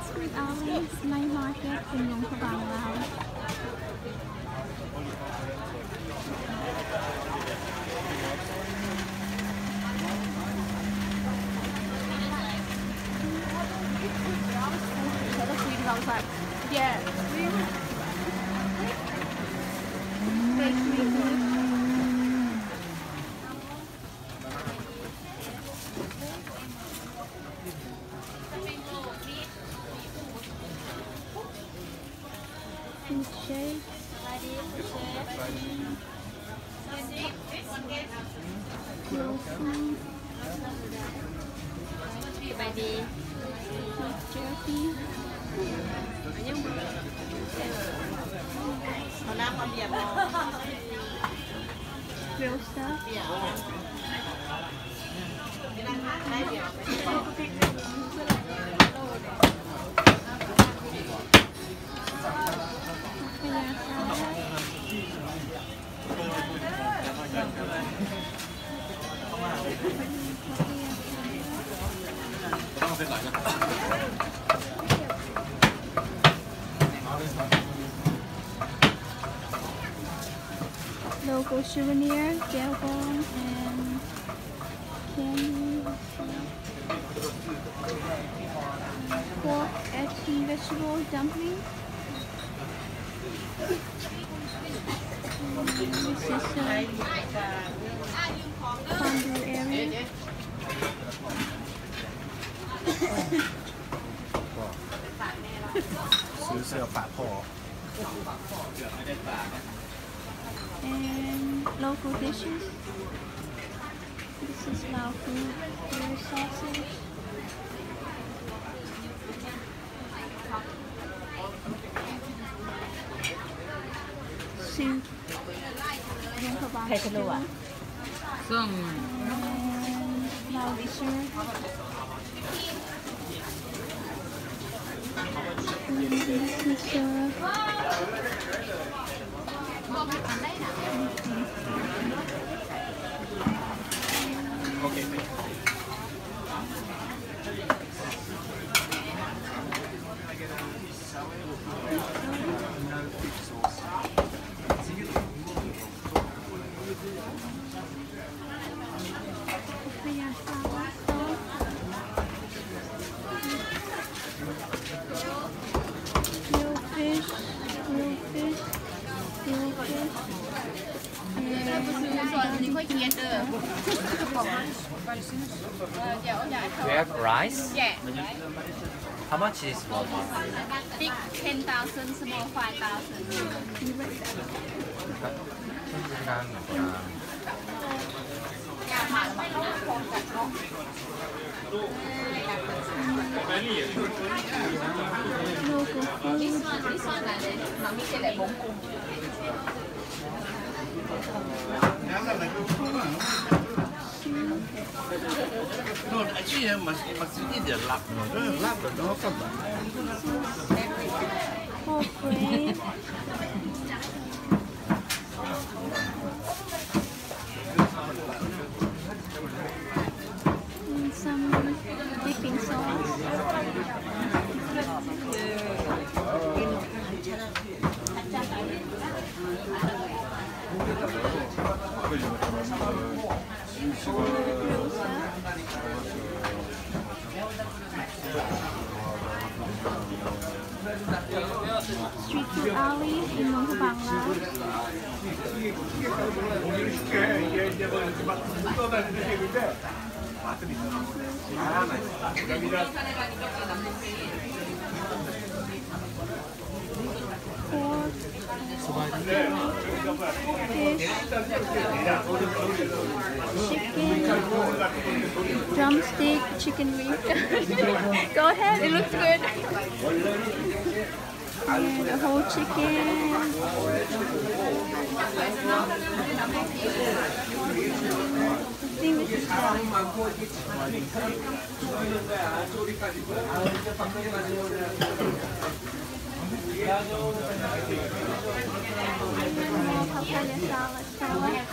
Street alleys, night market in Luang Prabang, Laos. Yeah. Food shake. Jerky. Grill stuff. Local souvenirs, jewelries, and candy. Pork, eggs, and vegetable dumplings. This is a fondue area. And local dishes. This is Lao food, beer sausage. Soup. Luang Prabang stew. And Lao dessert. This is We have rice? Yeah. How much is one? Big 10,000, small 5,000. Non, ci è ma si dice là, no, and some dipping sauce. Street food alley in Luang Prabang, Laos. Pork, fish, chicken, drumstick, chicken wing. Go ahead, it looks good. And a whole chicken. I think this is papaya salad.